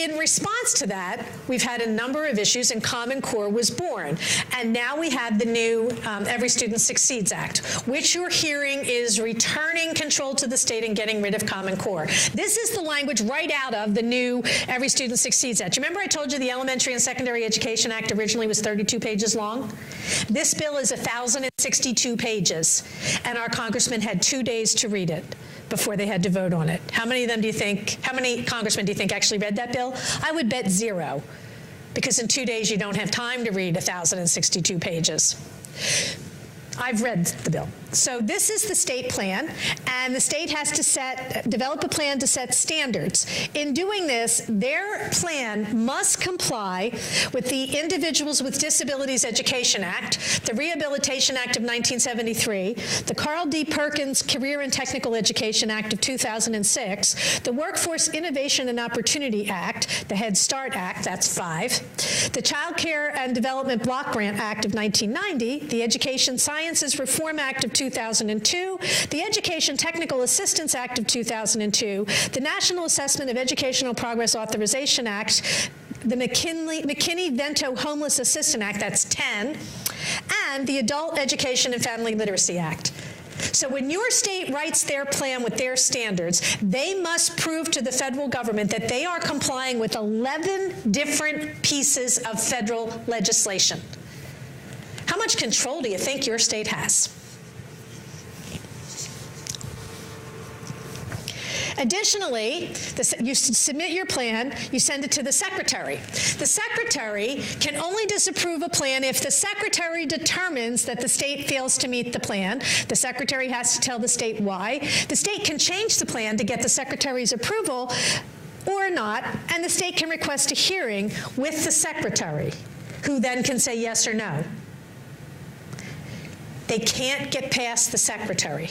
in response to that, we've had a number of issues, and Common Core was born. And now we have the new Every Student Succeeds Act, which you're hearing is returning control to the state and getting rid of Common Core. This is the language right out of the new Every Student Succeeds Act. Remember I told you the Elementary and Secondary Education Act originally was 32 pages long? This bill is 1,062 pages, and our congressman had 2 days to read it before they had to vote on it. How many congressmen do you think actually read that bill? I would bet 0, because in 2 days you don't have time to read 1,062 pages. I've read the bill. So this is the state plan, and the state has to develop a plan to set standards. In doing this, their plan must comply with the Individuals with Disabilities Education Act, the Rehabilitation Act of 1973, the Carl D. Perkins Career and Technical Education Act of 2006, the Workforce Innovation and Opportunity Act, the Head Start Act, that's 5, the Child Care and Development Block Grant Act of 1990, the Education Sciences Reform Act of 2002, the Education Technical Assistance Act of 2002, the National Assessment of Educational Progress Authorization Act, the McKinney-Vento Homeless Assistance Act, that's 10, and the Adult Education and Family Literacy Act. So when your state writes their plan with their standards, they must prove to the federal government that they are complying with 11 different pieces of federal legislation. How much control do you think your state has? Additionally, you submit your plan, you send it to the secretary. The secretary can only disapprove a plan if the secretary determines that the state fails to meet the plan. The secretary has to tell the state why. The state can change the plan to get the secretary's approval or not, and the state can request a hearing with the secretary, who then can say yes or no. They can't get past the secretary.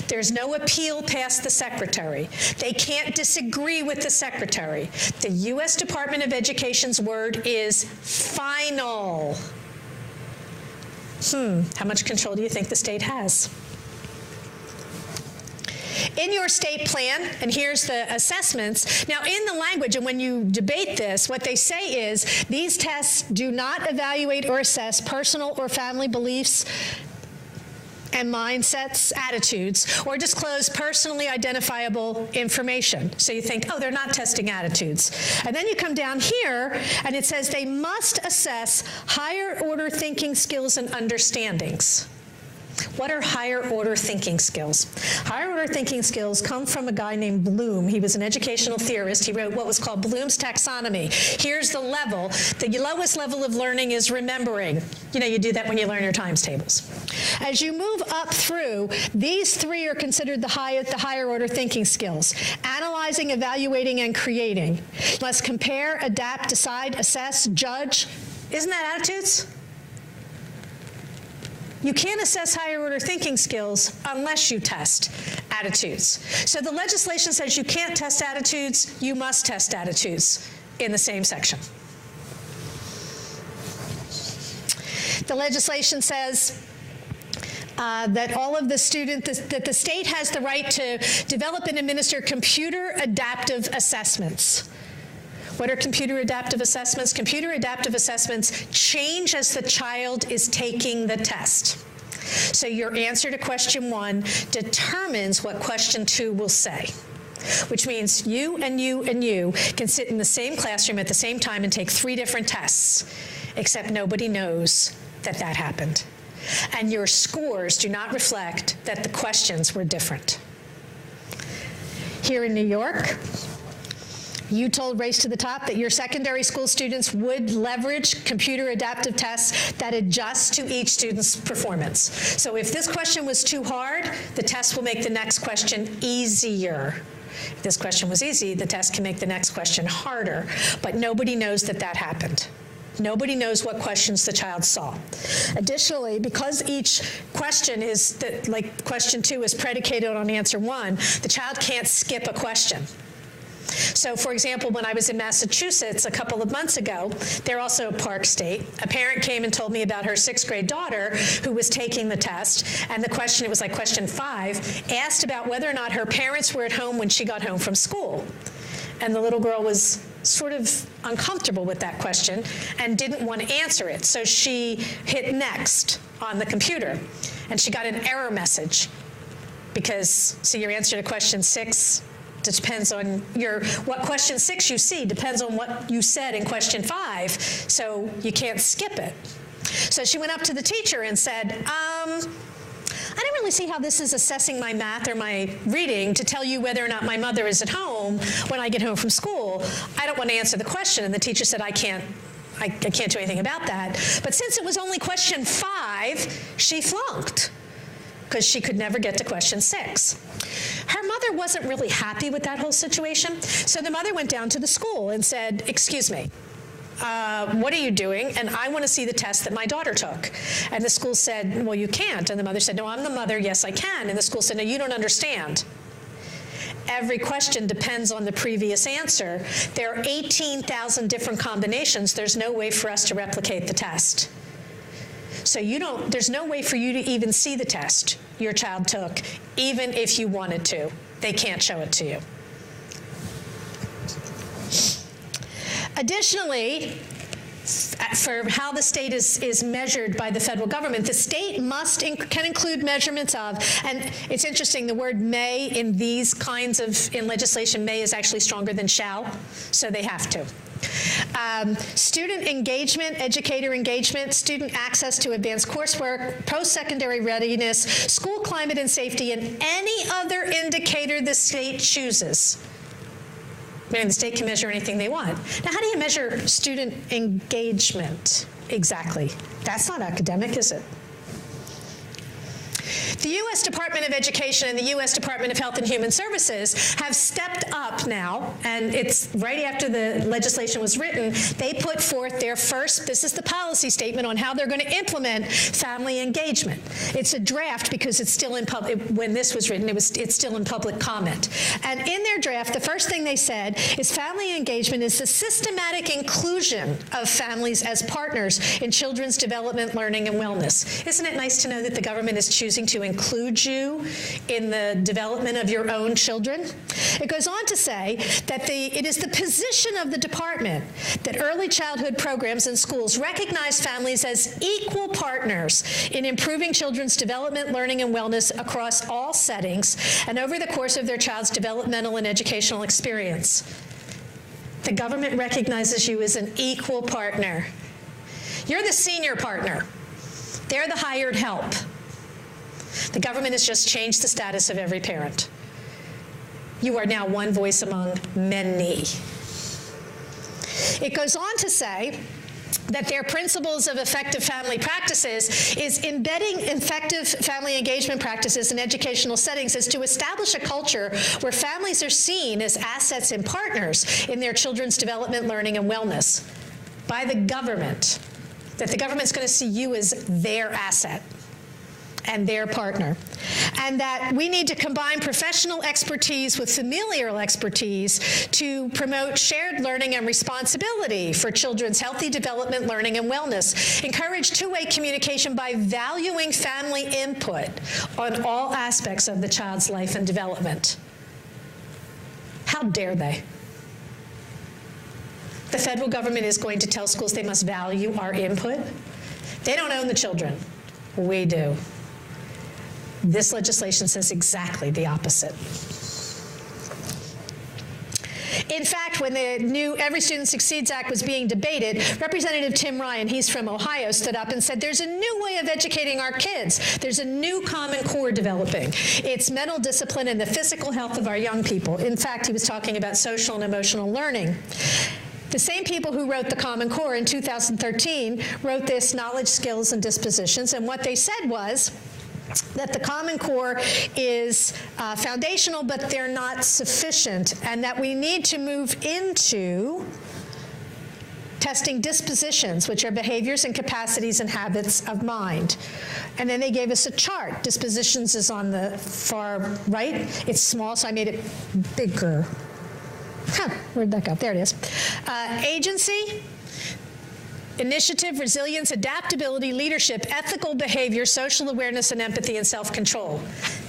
There's no appeal past the secretary. They can't disagree with the secretary. The U.S. Department of Education's word is final. How much control do you think the state has? In your state plan, and here's the assessments. Now, in the language, and when you debate this, what they say is these tests do not evaluate or assess personal or family beliefs and mindsets, attitudes, or disclose personally identifiable information. So you think, oh, they're not testing attitudes. And then you come down here, and it says they must assess higher order thinking skills and understandings. What are higher order thinking skills? Higher order thinking skills come from a guy named Bloom. He was an educational theorist. He wrote what was called Bloom's taxonomy. Here's the level. The lowest level of learning is remembering. You know, you do that when you learn your times tables. As you move up through, these 3 are considered the higher order thinking skills: analyzing, evaluating, and creating. You must compare, adapt, decide, assess, judge. Isn't that attitudes? You can't assess higher order thinking skills unless you test attitudes. So the legislation says you can't test attitudes, you must test attitudes in the same section. The legislation says that all of the that the state has the right to develop and administer computer adaptive assessments. What are computer adaptive assessments? Computer adaptive assessments change as the child is taking the test. So your answer to question 1 determines what question 2 will say, which means you and you and you can sit in the same classroom at the same time and take 3 different tests, except nobody knows that that happened. And your scores do not reflect that the questions were different. Here in New York, you told Race to the Top that your secondary school students would leverage computer adaptive tests that adjust to each student's performance. So if this question was too hard, the test will make the next question easier. If this question was easy, the test can make the next question harder. But nobody knows that that happened. Nobody knows what questions the child saw. Additionally, because each question is, like question 2 is predicated on answer 1, the child can't skip a question. So, for example, when I was in Massachusetts a couple of months ago, they're also a park state, a parent came and told me about her 6th grade daughter who was taking the test, and the question, it was like question 5, asked about whether or not her parents were at home when she got home from school. And the little girl was sort of uncomfortable with that question and didn't want to answer it. So she hit next on the computer, and she got an error message because, see, your answer to question 6 depends on what question 6 you see depends on what you said in question 5, so you can't skip it. So she went up to the teacher and said, I don't really see how this is assessing my math or my reading to tell you whether or not my mother is at home when I get home from school. I don't want to answer the question. And the teacher said, I can't do anything about that. But since it was only question 5, she flunked because she could never get to question 6. Her mother wasn't really happy with that whole situation. So the mother went down to the school and said, excuse me, what are you doing? And I want to see the test that my daughter took. And the school said, well, you can't. And the mother said, no, I'm the mother. Yes, I can. And the school said, no, you don't understand. Every question depends on the previous answer. There are 18,000 different combinations. There's no way for us to replicate the test. So there's no way for you to even see the test your child took, even if you wanted to. They can't show it to you. Additionally, for how the state is measured by the federal government, the state can include measurements of, and it's interesting, the word may in these kinds of, in legislation, may is actually stronger than shall, so they have to. Student engagement, educator engagement, student access to advanced coursework, post-secondary readiness, school climate and safety, and any other indicator the state chooses. Meaning the state can measure anything they want. Now, how do you measure student engagement exactly? That's not academic, is it? The U.S. Department of Education and the U.S. Department of Health and Human Services have stepped up now, and it's right after the legislation was written, they put forth their first, this is the policy statement on how they're going to implement family engagement. It's a draft because it's still in public, when this was written, it's still in public comment. And in their draft, the first thing they said is family engagement is the systematic inclusion of families as partners in children's development, learning, and wellness. Isn't it nice to know that the government is choosing to include you in the development of your own children? It goes on to say that it is the position of the department that early childhood programs in schools recognize families as equal partners in improving children's development, learning, and wellness across all settings and over the course of their child's developmental and educational experience. The government recognizes you as an equal partner. You're the senior partner. They're the hired help. The government has just changed the status of every parent. You are now one voice among many. It goes on to say that their principles of effective family practices is embedding effective family engagement practices in educational settings is to establish a culture where families are seen as assets and partners in their children's development, learning, and wellness by the government, that the government's going to see you as their asset and their partner, and that we need to combine professional expertise with familial expertise to promote shared learning and responsibility for children's healthy development, learning, and wellness, encourage two-way communication by valuing family input on all aspects of the child's life and development. How dare they? The federal government is going to tell schools they must value our input. They don't own the children. We do. This legislation says exactly the opposite. In fact, when the new Every Student Succeeds Act was being debated, Representative Tim Ryan, he's from Ohio, stood up and said, there's a new way of educating our kids. There's a new Common Core developing. It's mental discipline and the physical health of our young people. In fact, he was talking about social and emotional learning. The same people who wrote the Common Core in 2013 wrote this knowledge, skills, and dispositions, and what they said was that the Common Core is foundational, but they're not sufficient, and that we need to move into testing dispositions, which are behaviors and capacities and habits of mind. And then they gave us a chart. Dispositions is on the far right. It's small, so I made it bigger. Where'd that go? There it is. Agency, initiative, resilience, adaptability, leadership, ethical behavior, social awareness, and empathy, and self-control.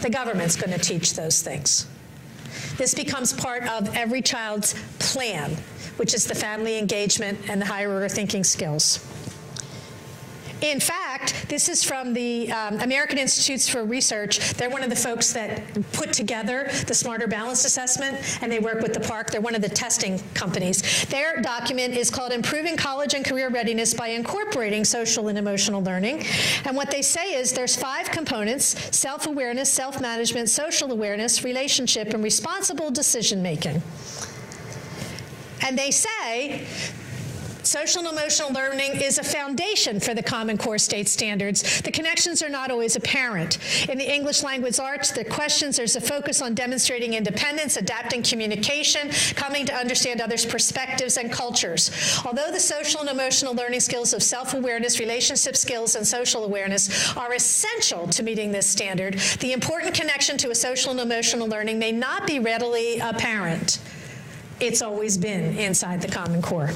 The government's going to teach those things. This becomes part of every child's plan. which is the family engagement and the higher order thinking skills. In fact, this is from the American Institutes for Research. They're one of the folks that put together the Smarter Balanced Assessment, and they work with the Park. They're one of the testing companies. Their document is called Improving College and Career Readiness by Incorporating Social and Emotional Learning. And what they say is there's 5 components: self-awareness, self-management, social awareness, relationship, and responsible decision-making. And they say social and emotional learning is a foundation for the Common Core state standards. The connections are not always apparent. In the English language arts, the questions, there's a focus on demonstrating independence, adapting communication, coming to understand others' perspectives and cultures. Although the social and emotional learning skills of self-awareness, relationship skills, and social awareness are essential to meeting this standard, the important connection to a social and emotional learning may not be readily apparent. It's always been inside the Common Core.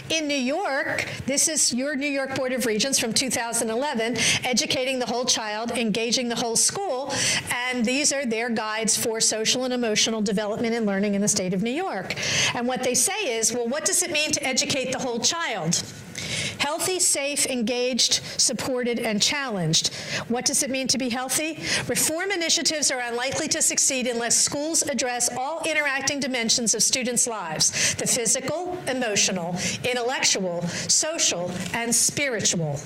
In New York, this is your New York Board of Regents from 2011, Educating the Whole Child, Engaging the Whole School, and these are their guides for social and emotional development and learning in the state of New York. And what they say is, well, what does it mean to educate the whole child? Healthy, safe, engaged, supported, and challenged. What does it mean to be healthy? Reform initiatives are unlikely to succeed unless schools address all interacting dimensions of students' lives: the physical, emotional, intellectual, social, and spiritual.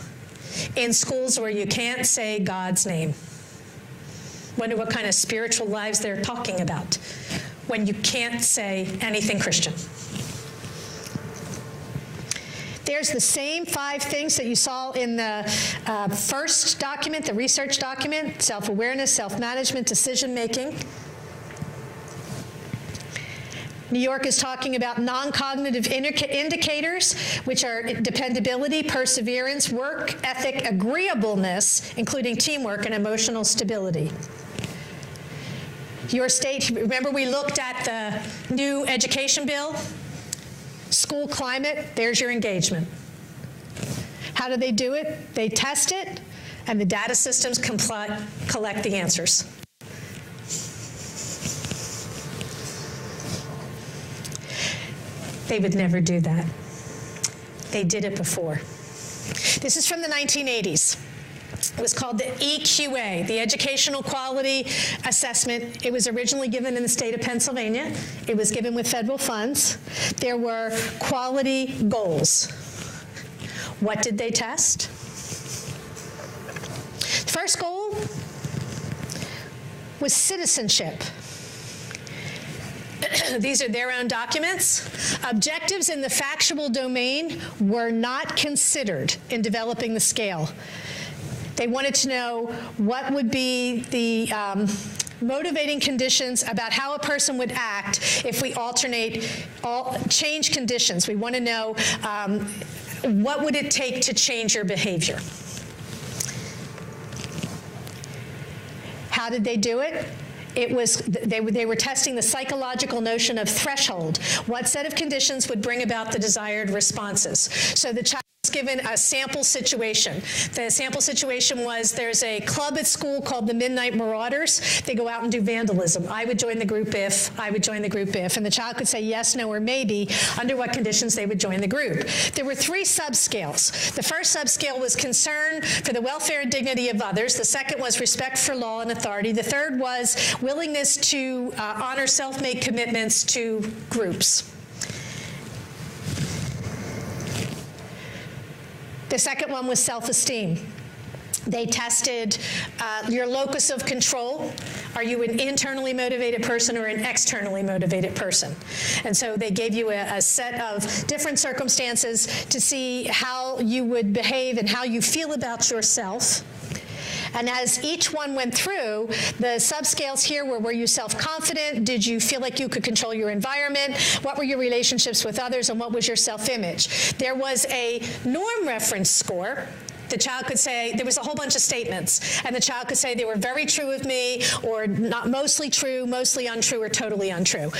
In schools where you can't say God's name. Wonder what kind of spiritual lives they're talking about when you can't say anything Christian. There's the same 5 things that you saw in the first document, the research document: self-awareness, self-management, decision-making. New York is talking about non-cognitive indicators, which are dependability, perseverance, work ethic, agreeableness, including teamwork, and emotional stability. Your state, remember we looked at the new education bill? School climate, there's your engagement. How do they do it? They test it, and the data systems collect the answers. They would never do that. They did it before. This is from the 1980s. It was called the EQA, the Educational Quality Assessment. It was originally given in the state of Pennsylvania. It was given with federal funds. There were quality goals. What did they test? The first goal was citizenship. These are their own documents. Objectives in the factual domain were not considered in developing the scale. They wanted to know what would be the motivating conditions about how a person would act if we change conditions. We want to know what would it take to change your behavior. How did they do it? It was, they were testing the psychological notion of threshold. What set of conditions would bring about the desired responses? So the child was given a sample situation. The sample situation was there's a club at school called the Midnight Marauders. They go out and do vandalism. I would join the group if, I would join the group if. And the child could say yes, no, or maybe under what conditions they would join the group. There were 3 subscales. The first subscale was concern for the welfare and dignity of others. The second was respect for law and authority. The third was willingness to honor self-made commitments to groups. The second one was self-esteem. They tested your locus of control. Are you an internally motivated person or an externally motivated person? And so they gave you a set of different circumstances to see how you would behave and how you feel about yourself. And as each one went through, the subscales here were you self-confident? Did you feel like you could control your environment? What were your relationships with others? And what was your self-image? There was a norm reference score. The child could say, there was a whole bunch of statements, and the child could say they were very true of me, or not mostly true, mostly untrue, or totally untrue.